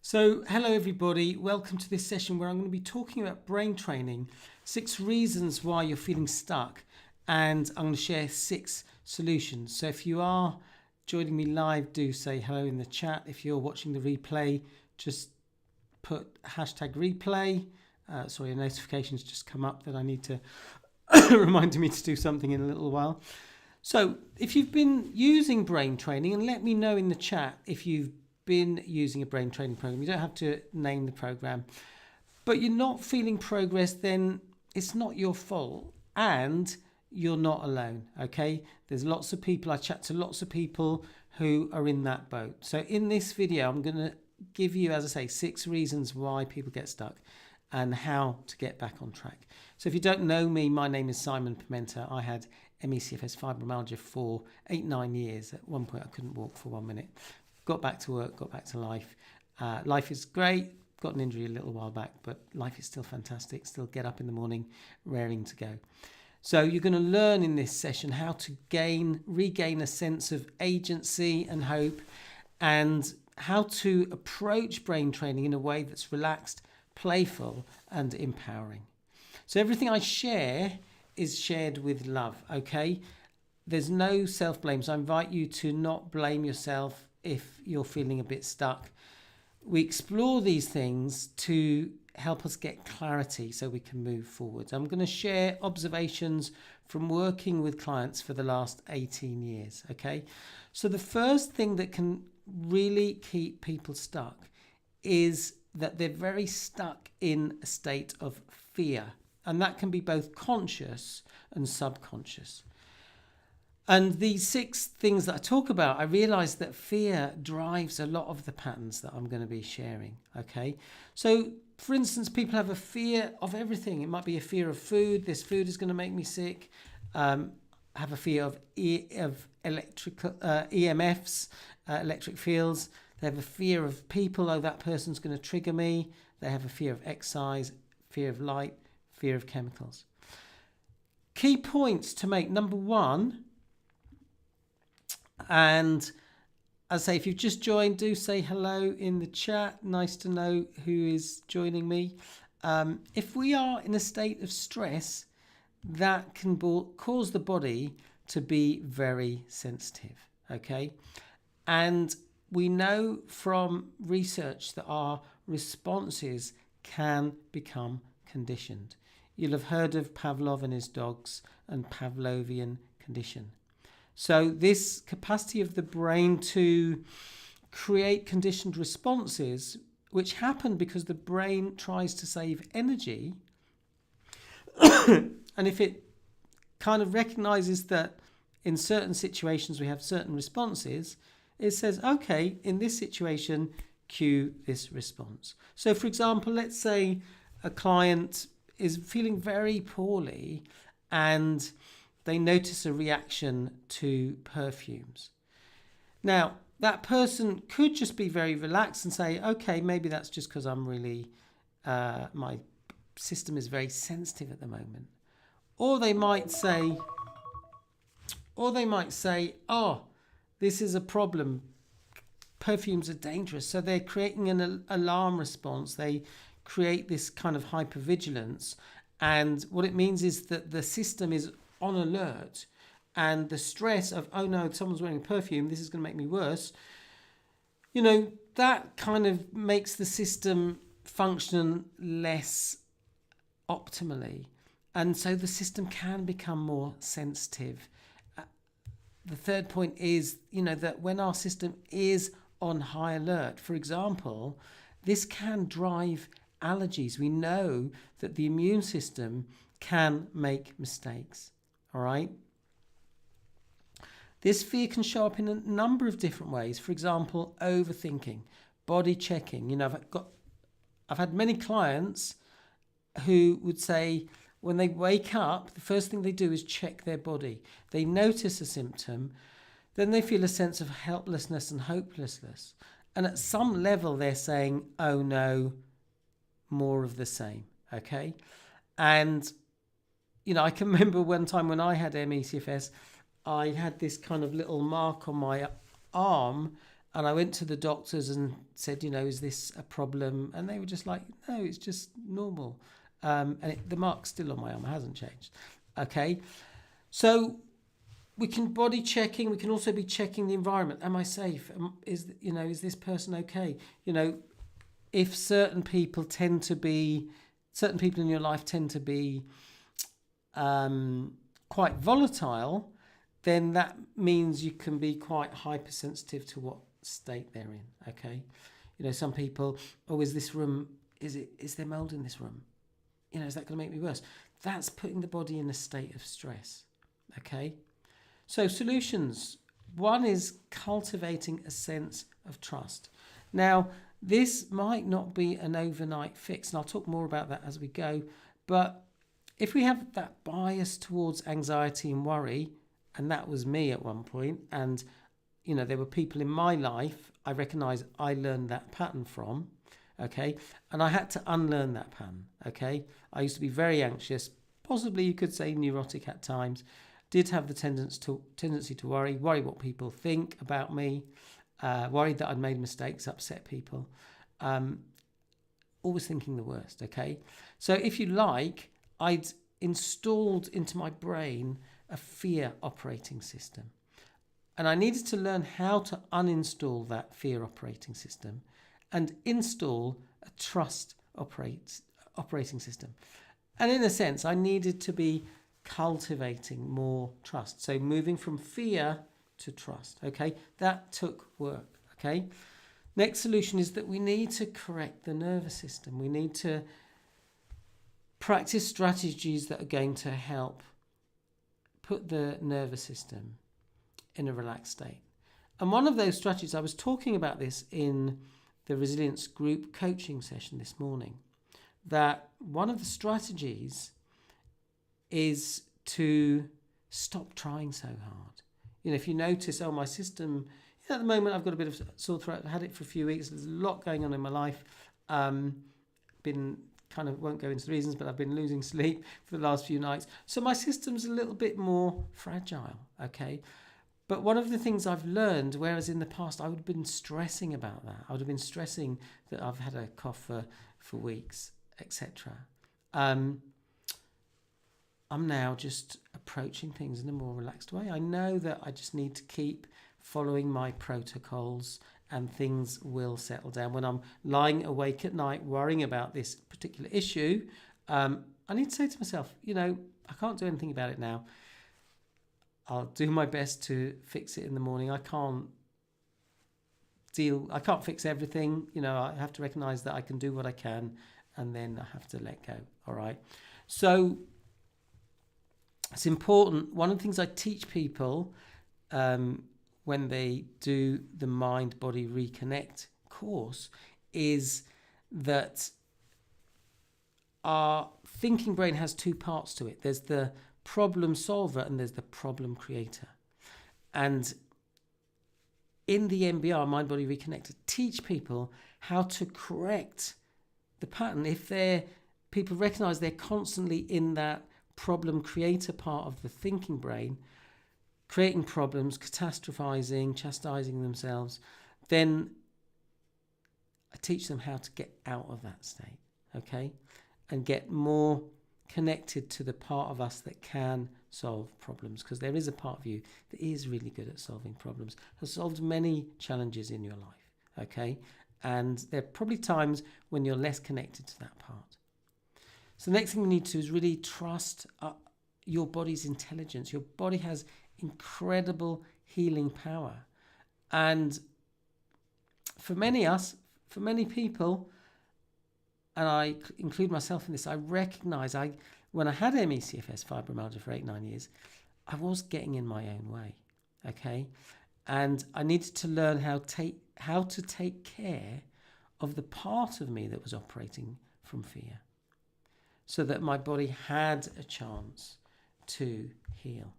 So, hello everybody, welcome to this session where I'm going to be talking about brain training, 6 reasons why you're feeling stuck, and I'm going to share 6 solutions. So if you are joining me live, do say hello in the chat. If you're watching the replay, just put hashtag replay. Sorry, a notification's just come up that I need to reminding me to do something in a little while. So if you've been using brain training, and let me know in the chat if you've been using a brain training program. You don't have to name the program, but you're not feeling progress, then it's not your fault and you're not alone. Okay, there's lots of people, I chat to lots of people who are in that boat. So in this video I'm going to give you, as I say, 6 reasons why people get stuck and how to get back on track. So if you don't know me, my name is Simon Pimenta. I had ME/CFS fibromyalgia for 8-9 years. At one point I couldn't walk for 1 minute. Got back to work, got back to life. Life is great. Got an injury a little while back, but life is still fantastic. Still get up in the morning, raring to go. So you're going to learn in this session how to regain a sense of agency and hope, and how to approach brain training in a way that's relaxed, playful, and empowering. So everything I share is shared with love, okay? There's no self-blame, so I invite you to not blame yourself if you're feeling a bit stuck. We explore these things to help us get clarity so we can move forward. I'm going to share observations from working with clients for the last 18 years, okay? So the first thing that can really keep people stuck is that they're very stuck in a state of fear, and that can be both conscious and subconscious. And these 6 things that I talk about, I realize that fear drives a lot of the patterns that I'm going to be sharing, okay? So, for instance, people have a fear of everything. It might be a fear of food. This food is going to make me sick. Have a fear of electrical EMFs, electric fields. They have a fear of people. Oh, that person's going to trigger me. They have a fear of exercise, fear of light, fear of chemicals. Key points to make. Number 1, and as I say, if you've just joined, do say hello in the chat. Nice to know who is joining me. If we are in a state of stress, that can cause the body to be very sensitive, okay? And we know from research that our responses can become conditioned. You'll have heard of Pavlov and his dogs and Pavlovian condition. So this capacity of the brain to create conditioned responses, which happen because the brain tries to save energy, and if it kind of recognizes that in certain situations we have certain responses, it says, okay, in this situation, cue this response. So for example, let's say a client is feeling very poorly and they notice a reaction to perfumes. Now, that person could just be very relaxed and say, okay, maybe that's just because I'm really, my system is very sensitive at the moment. Or they might say, oh, this is a problem. Perfumes are dangerous. So they're creating an alarm response. They create this kind of hypervigilance. And what it means is that the system is on alert, and the stress of, oh no, someone's wearing perfume, this is going to make me worse, that kind of makes the system function less optimally, and so the system can become more sensitive. The third point is, that when our system is on high alert, for example, this can drive allergies. We know that the immune system can make mistakes. All right. This fear can show up in a number of different ways. For example, overthinking, body checking. I've had many clients who would say when they wake up, the first thing they do is check their body. They notice a symptom, then they feel a sense of helplessness and hopelessness. And at some level, they're saying, oh no, more of the same. Okay. And I can remember one time when I had ME/CFS, I had this kind of little mark on my arm And I went to the doctors and said, is this a problem? And they were just like, no, it's just normal. The mark's still on my arm, it hasn't changed. Okay, so we can body checking. We can also be checking the environment. Am I safe? Is this person okay? If certain people in your life tend to be quite volatile, then that means you can be quite hypersensitive to what state they're in. Okay, some people, is this room? Is there mold in this room? Is that going to make me worse? That's putting the body in a state of stress. Okay. So solutions. One is cultivating a sense of trust. Now, this might not be an overnight fix, and I'll talk more about that as we go, but if we have that bias towards anxiety and worry, and that was me at one point, and there were people in my life I recognise I learned that pattern from, okay, and I had to unlearn that pattern, okay. I used to be very anxious, possibly you could say neurotic at times, did have the tendency to worry what people think about me, worried that I'd made mistakes, upset people, always thinking the worst, okay? So if you like, I'd installed into my brain a fear operating system. And I needed to learn how to uninstall that fear operating system and install a trust operating system. And in a sense, I needed to be cultivating more trust. So moving from fear to trust, okay? That took work, okay? Next solution is that we need to correct the nervous system. We need to practice strategies that are going to help put the nervous system in a relaxed state. And one of those strategies, I was talking about this in the resilience group coaching session this morning, that one of the strategies is to stop trying so hard. If you notice, my system, at the moment I've got a bit of sore throat, I've had it for a few weeks, there's a lot going on in my life, won't go into the reasons, but I've been losing sleep for the last few nights, so my system's a little bit more fragile, okay. But one of the things I've learned, whereas in the past I would have been stressing about that, I would have been stressing that I've had a cough for weeks, etc. I'm now just approaching things in a more relaxed way. I know that I just need to keep following my protocols and things will settle down. When I'm lying awake at night worrying about this particular issue, I need to say to myself, I can't do anything about it now. I'll do my best to fix it in the morning. I can't fix everything. I have to recognise that I can do what I can and then I have to let go. All right. So it's important. One of the things I teach people when they do the Mind Body Reconnect course is that our thinking brain has two parts to it. There's the problem solver and there's the problem creator. And in the MBR, Mind Body Reconnect, teach people how to correct the pattern. If people recognize they're constantly in that problem creator part of the thinking brain, creating problems, catastrophizing, chastising themselves, then I teach them how to get out of that state, okay? And get more connected to the part of us that can solve problems, because there is a part of you that is really good at solving problems, has solved many challenges in your life, okay? And there are probably times when you're less connected to that part. So the next thing we need to do is really trust your body's intelligence. Your body has incredible healing power. And for many people, and I include myself in this, I recognize when I had ME/CFS fibromyalgia for 8-9 years, I was getting in my own way, okay? And I needed to learn how to take care of the part of me that was operating from fear, so that my body had a chance to heal.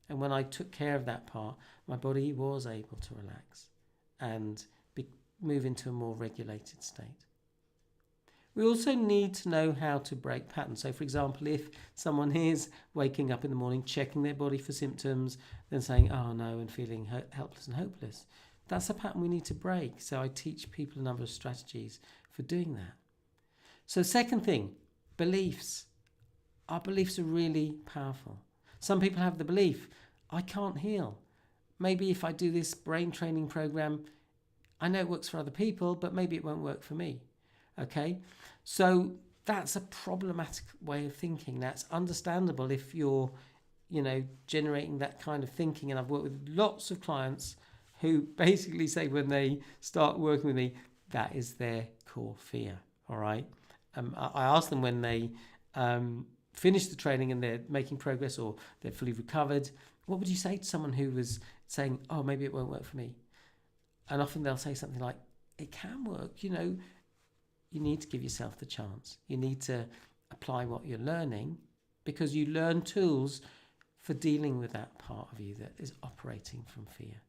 And when I took care of that part, my body was able to relax and move into a more regulated state. We also need to know how to break patterns. So, for example, if someone is waking up in the morning, checking their body for symptoms, then saying, oh no, and feeling helpless and hopeless, That's a pattern we need to break. So I teach people a number of strategies for doing that. So second thing, beliefs. Our beliefs are really powerful. Some people have the belief, I can't heal. Maybe if I do this brain training program, I know it works for other people, but maybe it won't work for me. Okay? So that's a problematic way of thinking. That's understandable if you're, generating that kind of thinking. And I've worked with lots of clients who basically say when they start working with me, that is their core fear. All right? I ask them when they finish the training and they're making progress or they're fully recovered, what would you say to someone who was saying, oh, maybe it won't work for me? And often they'll say something like, it can work. You need to give yourself the chance. You need to apply what you're learning because you learn tools for dealing with that part of you that is operating from fear.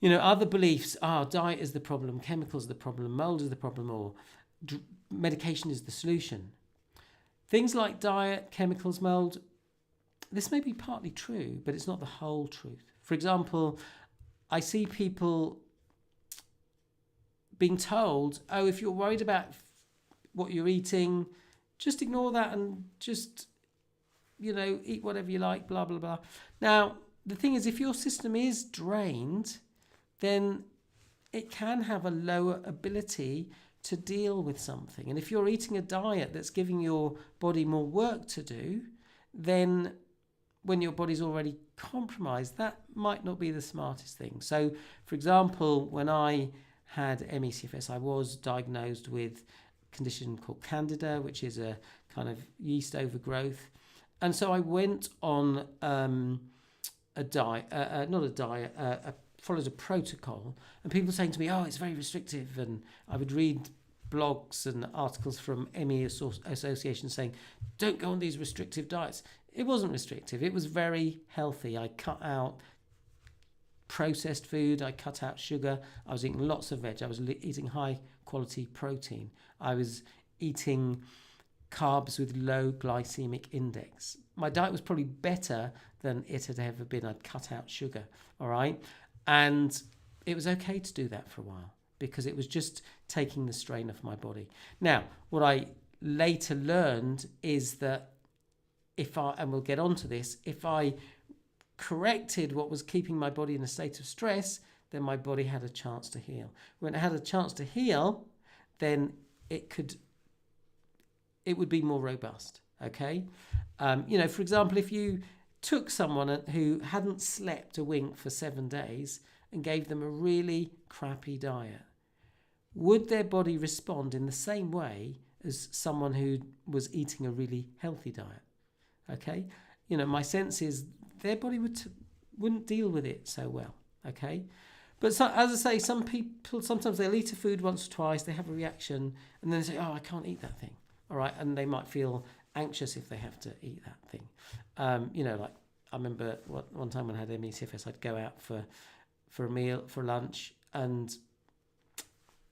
Other beliefs are diet is the problem, chemicals are the problem, mold is the problem, or medication is the solution. Things like diet, chemicals, mold, this may be partly true, but it's not the whole truth. For example, I see people being told, oh, if you're worried about what you're eating, just ignore that and just, eat whatever you like, blah, blah, blah. Now, the thing is, if your system is drained, then it can have a lower ability to deal with something. And if you're eating a diet that's giving your body more work to do, then when your body's already compromised, that might not be the smartest thing. So, for example, when I had ME/CFS, I was diagnosed with a condition called Candida, which is a kind of yeast overgrowth. And so I went on a diet, follows a protocol, and people were saying to me, oh, it's very restrictive, and I would read blogs and articles from ME Association saying, don't go on these restrictive diets. It wasn't restrictive, it was very healthy. I cut out processed food, I cut out sugar, I was eating lots of veg, I was eating high quality protein, I was eating carbs with low glycemic index. My diet was probably better than it had ever been. I'd cut out sugar, all right? And it was okay to do that for a while because it was just taking the strain off my body. Now, what I later learned is that and we'll get onto this, if I corrected what was keeping my body in a state of stress, then my body had a chance to heal. When it had a chance to heal, then it would be more robust, okay? For example, if you took someone who hadn't slept a wink for 7 days and gave them a really crappy diet, would their body respond in the same way as someone who was eating a really healthy diet? Okay? My sense is their body wouldn't deal with it so well, okay? But so, as I say, some people, sometimes they'll eat a food once or twice, they have a reaction, and then they say, oh, I can't eat that thing. All right, and they might feel anxious if they have to eat that thing. Like I remember one time when I had ME/CFS, I'd go out for a meal, for lunch, and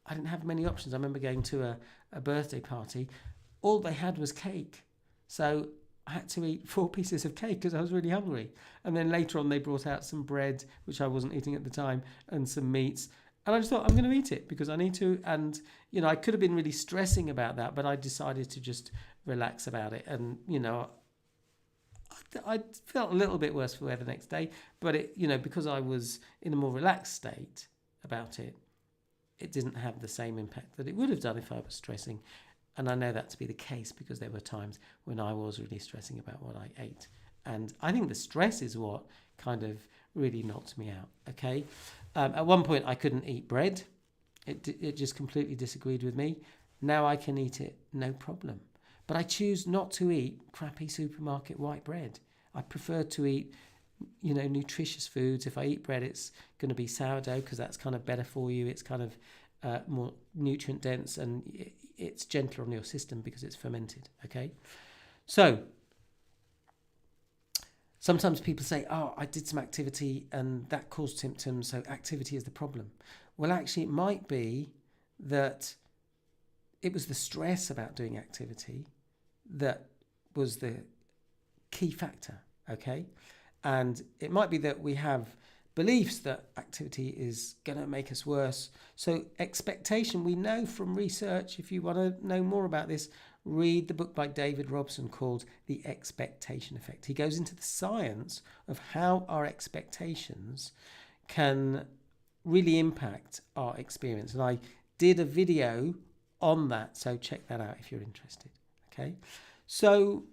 I didn't have many options. I remember going to a birthday party. All they had was cake. So I had to eat 4 pieces of cake because I was really hungry. And then later on, they brought out some bread, which I wasn't eating at the time, and some meats. And I just thought, I'm going to eat it because I need to. And, I could have been really stressing about that, but I decided to just relax about it. And, I felt a little bit worse for wear the next day. But, because I was in a more relaxed state about it, it didn't have the same impact that it would have done if I was stressing. And I know that to be the case because there were times when I was really stressing about what I ate. And I think the stress is what kind of really knocked me out, okay? At one point, I couldn't eat bread. It just completely disagreed with me. Now I can eat it, no problem. But I choose not to eat crappy supermarket white bread. I prefer to eat, nutritious foods. If I eat bread, it's going to be sourdough because that's kind of better for you. It's kind of more nutrient dense and it's gentler on your system because it's fermented, okay? So sometimes people say, oh, I did some activity and that caused symptoms, so activity is the problem. Well, actually, it might be that it was the stress about doing activity that was the key factor, okay? And it might be that we have beliefs that activity is going to make us worse. So expectation, we know from research, if you want to know more about this, read the book by David Robson called The Expectation Effect. He goes into the science of how our expectations can really impact our experience. And I did a video on that, so check that out if you're interested. Okay, so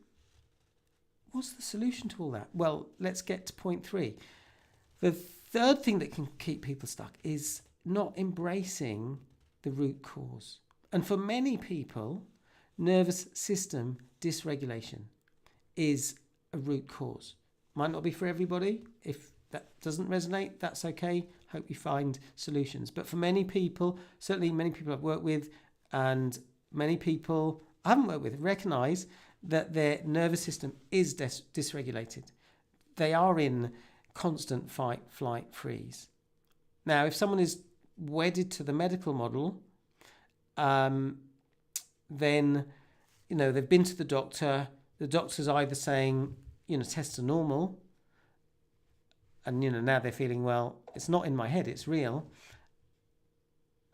what's the solution to all that? Well, let's get to point 3. The third thing that can keep people stuck is not embracing the root cause. And for many people, nervous system dysregulation is a root cause. Might not be for everybody. If that doesn't resonate, that's okay. Hope you find solutions. But for many people, certainly many people I've worked with and many people I haven't worked with, recognize that their nervous system is dysregulated. They are in constant fight, flight, freeze. Now, if someone is wedded to the medical model, then, they've been to the doctor's either saying, tests are normal, and, now they're feeling, well, it's not in my head, it's real.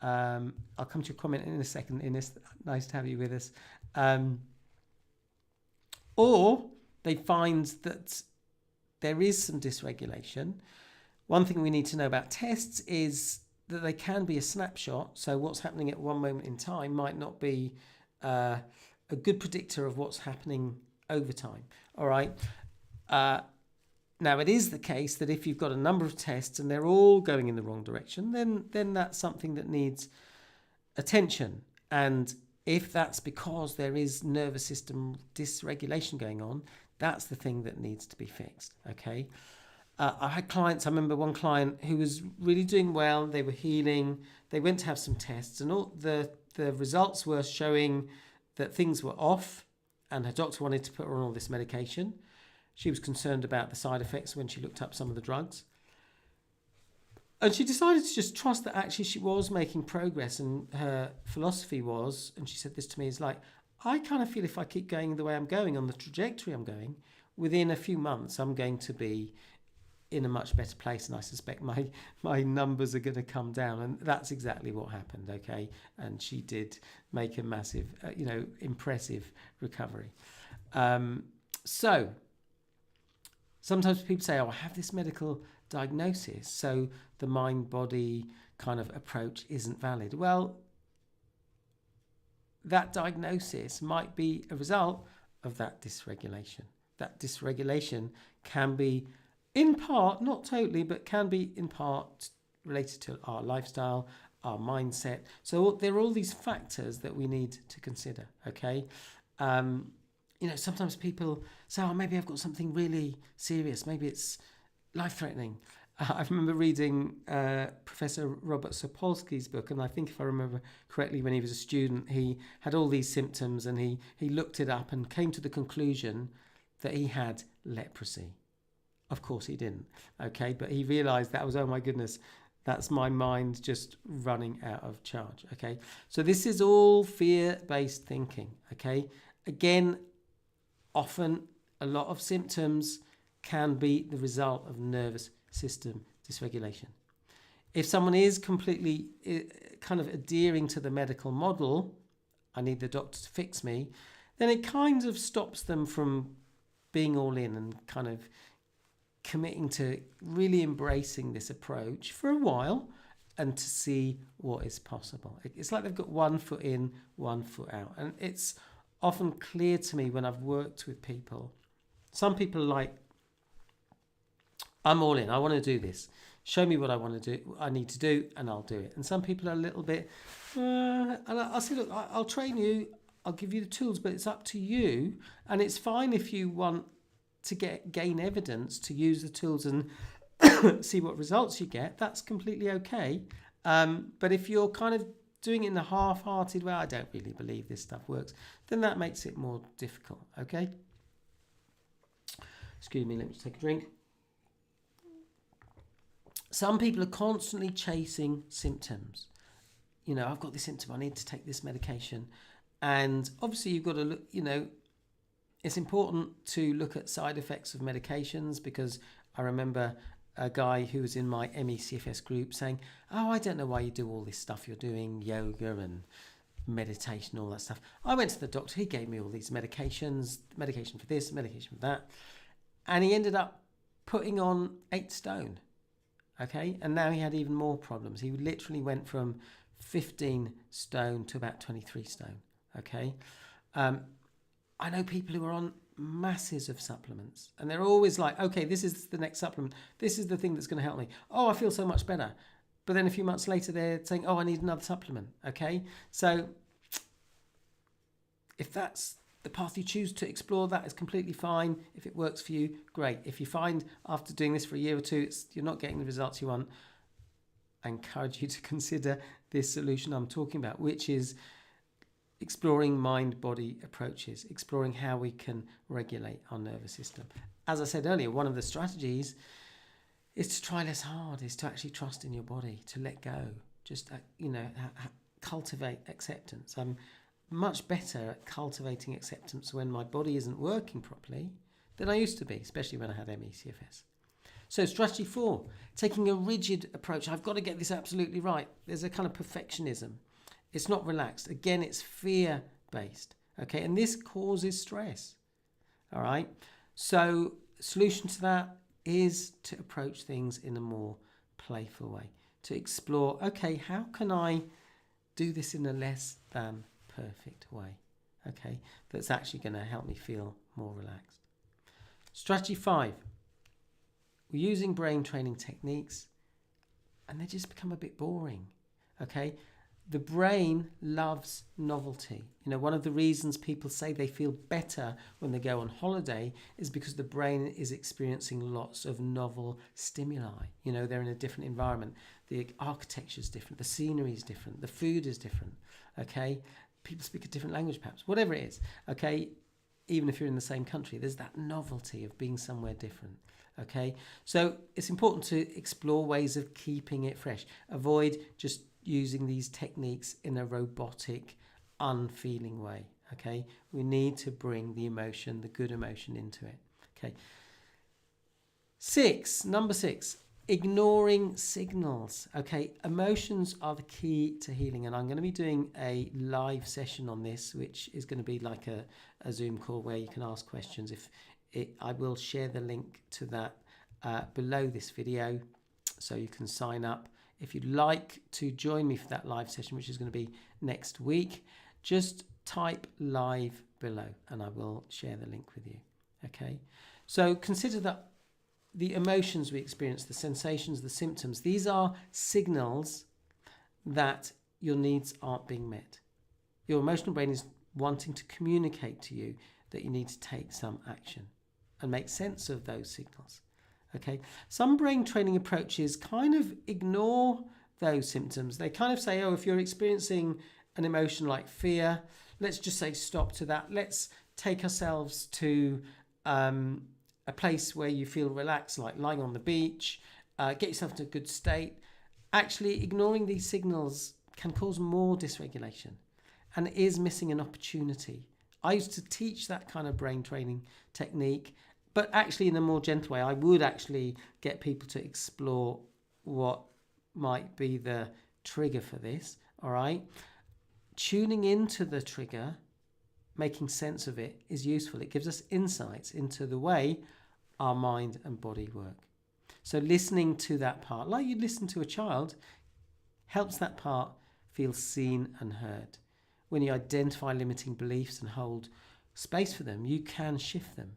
I'll come to your comment in a second. Ines, nice to have you with us. Or they find that there is some dysregulation. One thing we need to know about tests is that they can be a snapshot. So what's happening at one moment in time might not be a good predictor of what's happening over time. All right. Now, it is the case that if you've got a number of tests and they're all going in the wrong direction, then that's something that needs attention. And if that's because there is nervous system dysregulation going on, that's the thing that needs to be fixed, okay? I had clients, I remember one client who was really doing well, they were healing, they went to have some tests, and all the results were showing that things were off, and her doctor wanted to put her on all this medication. She was concerned about the side effects when she looked up some of the drugs. And she decided to just trust that actually she was making progress, and her philosophy was, and she said this to me, is like, I kind of feel if I keep going the way I'm going, on the trajectory I'm going, within a few months I'm going to be in a much better place, and I suspect my numbers are going to come down. And that's exactly what happened, okay? And she did make a massive, impressive recovery. So sometimes people say, I have this medical diagnosis, so the mind-body kind of approach isn't valid. Well, that diagnosis might be a result of that dysregulation. That dysregulation can be in part, not totally, but can be in part related to our lifestyle, our mindset. So there are all these factors that we need to consider, okay? Sometimes people say, maybe I've got something really serious. Maybe it's life-threatening. I remember reading Professor Robert Sapolsky's book, and I think if I remember correctly, when he was a student, he had all these symptoms, and he looked it up and came to the conclusion that he had leprosy. Of course he didn't, okay? But he realised that was, oh my goodness, that's my mind just running out of charge, okay? So this is all fear-based thinking, okay? Again, often a lot of symptoms can be the result of nervous system dysregulation. If someone is completely kind of adhering to the medical model, I need the doctor to fix me, then it kind of stops them from being all in and kind of committing to really embracing this approach for a while and to see what is possible. It's like they've got one foot in, one foot out. And it's often clear to me when I've worked with people, some people are like, I'm all in, I want to do this. Show me what I need to do, and I'll do it. And some people are a little bit, and I'll say, look, I'll train you, I'll give you the tools, but it's up to you. And it's fine if you want to gain evidence to use the tools and see what results you get. That's completely okay. But if you're kind of doing it in a half-hearted way, I don't really believe this stuff works, then that makes it more difficult, okay? Excuse me, let me just take a drink. Some people are constantly chasing symptoms. I've got this symptom, I need to take this medication. And obviously you've got to look, it's important to look at side effects of medications, because I remember a guy who was in my MECFS group saying, oh, I don't know why you do all this stuff you're doing, yoga and meditation, all that stuff. I went to the doctor, he gave me all these medications, medication for this, medication for that, and he ended up putting on 8 stone. Okay, and now he had even more problems. He literally went from 15 stone to about 23 stone. Okay, I know people who are on masses of supplements, and they're always like, okay, this is the next supplement, this is the thing that's going to help me. Oh, I feel so much better. But then a few months later, they're saying, oh, I need another supplement. Okay, so if that's the path you choose to explore, that is completely fine. If it works for you, great. If you find after doing this for a year or two, you're not getting the results you want, I encourage you to consider this solution I'm talking about, which is exploring mind-body approaches, exploring how we can regulate our nervous system. As I said earlier, one of the strategies is to try less hard, is to actually trust in your body, to let go, just, cultivate acceptance. I'm much better at cultivating acceptance when my body isn't working properly than I used to be, especially when I had MECFS. So strategy 4, taking a rigid approach. I've got to get this absolutely right. There's a kind of perfectionism. It's not relaxed. Again, it's fear-based. Okay, and this causes stress. All right. So solution to that is to approach things in a more playful way, to explore, okay, how can I do this in a less than perfect way? Okay, that's actually going to help me feel more relaxed. Strategy 5, we're using brain training techniques and they just become a bit boring. Okay, the brain loves novelty. One of the reasons people say they feel better when they go on holiday is because the brain is experiencing lots of novel stimuli. They're in a different environment. The architecture is different. The scenery is different. The food is different. Okay, people speak a different language, perhaps. Whatever it is. Okay, even if you're in the same country, there's that novelty of being somewhere different. Okay, so it's important to explore ways of keeping it fresh. Avoid just using these techniques in a robotic, unfeeling way. Okay, we need to bring the emotion, the good emotion, into it. Okay. Number 6, ignoring signals. Okay, emotions are the key to healing, and I'm going to be doing a live session on this, which is going to be like a Zoom call where you can ask questions. I will share the link to that below this video, so you can sign up. If you'd like to join me for that live session, which is going to be next week, just type live below and I will share the link with you. Okay, so consider that the emotions we experience, the sensations, the symptoms, these are signals that your needs aren't being met. Your emotional brain is wanting to communicate to you that you need to take some action and make sense of those signals. Okay, some brain training approaches kind of ignore those symptoms. They kind of say, oh, if you're experiencing an emotion like fear, let's just say stop to that. Let's take ourselves to a place where you feel relaxed, like lying on the beach, get yourself to a good state. Actually, ignoring these signals can cause more dysregulation and is missing an opportunity. I used to teach that kind of brain training technique, but actually in a more gentle way. I would actually get people to explore what might be the trigger for this, all right? Tuning into the trigger, making sense of it, is useful. It gives us insights into the way our mind and body work. So listening to that part, like you listen to a child, helps that part feel seen and heard. When you identify limiting beliefs and hold space for them, you can shift them.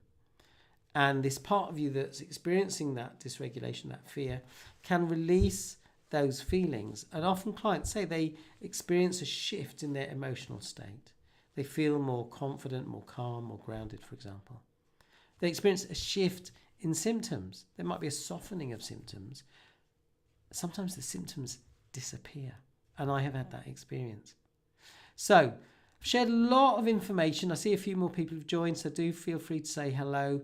And this part of you that's experiencing that dysregulation, that fear, can release those feelings. And often clients say they experience a shift in their emotional state. They feel more confident, more calm, more grounded, for example. They experience a shift in symptoms. There might be a softening of symptoms. Sometimes the symptoms disappear. And I have had that experience. So, I've shared a lot of information. I see a few more people have joined, so do feel free to say hello.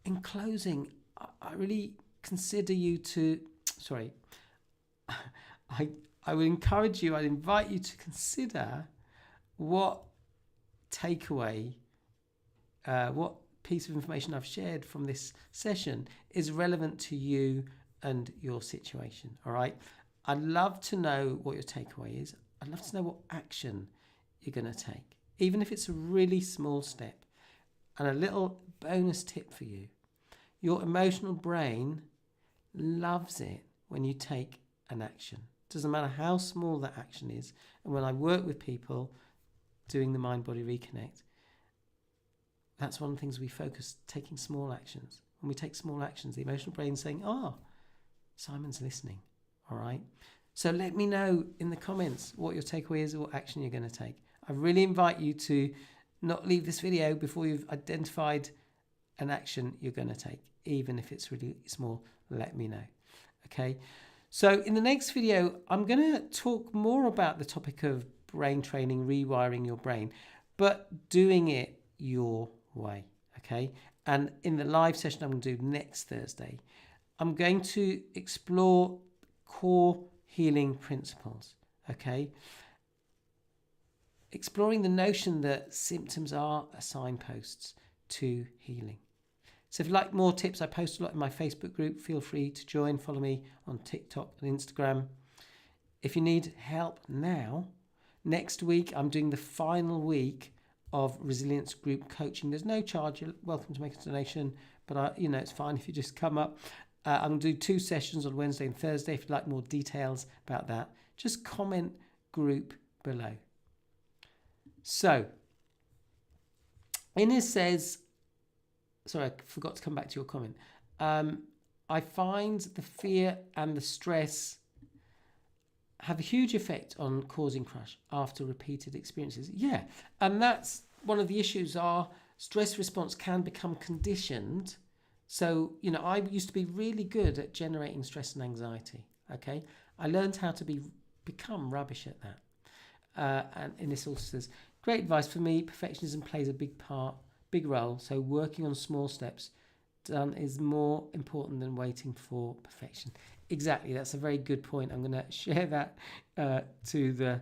In closing, I really consider you to, I would encourage you, I'd invite you to consider what piece of information I've shared from this session is relevant to you and your situation. All right. I'd love to know what your takeaway is. I'd love to know what action you're going to take, even if it's a really small step. And a little bonus tip for you: your emotional brain loves it when you take an action. Doesn't matter how small that action is. And when I work with people doing the mind-body reconnect, that's one of the things we focus, taking small actions. When we take small actions, the emotional brain's saying, oh, Simon's listening. All right. So let me know in the comments what your takeaway is or what action you're going to take. I really invite you to not leave this video before you've identified an action you're going to take, even if it's really small. Let me know. Okay. So in the next video, I'm going to talk more about the topic of brain training, rewiring your brain, but doing it your way. Okay. And in the live session I'm going to do next Thursday, I'm going to explore core healing principles. Okay. Exploring the notion that symptoms are signposts to healing. So if you like more tips, I post a lot in my Facebook group. Feel free to join. Follow me on TikTok and Instagram. If you need help now, next week I'm doing the final week of resilience group coaching. There's no charge. You're welcome to make a donation, but it's fine if you just come up. I'm going to do 2 sessions on Wednesday and Thursday. If you'd like more details about that, just comment group below. So, Ines says, sorry, I forgot to come back to your comment. I find the fear and the stress have a huge effect on causing crash after repeated experiences. Yeah, and that's one of the issues. Our stress response can become conditioned. So, I used to be really good at generating stress and anxiety. Okay, I learned how to become rubbish at that. And Ines also says, great advice for me. Perfectionism plays a big role. So working on small steps done is more important than waiting for perfection. Exactly. That's a very good point. I'm going to share that to the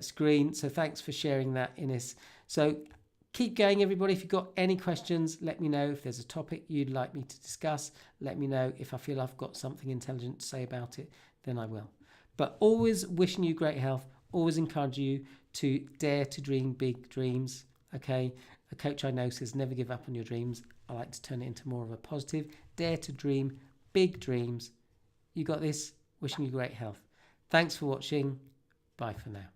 screen. So thanks for sharing that, Ines. So keep going, everybody. If you've got any questions, let me know. If there's a topic you'd like me to discuss, let me know. If I feel I've got something intelligent to say about it, then I will. But always wishing you great health. Always encourage you to dare to dream big dreams. Okay. A coach I know says never give up on your dreams. I like to turn it into more of a positive. Dare to dream big dreams. You got this. Wishing you great health. Thanks for watching. Bye for now.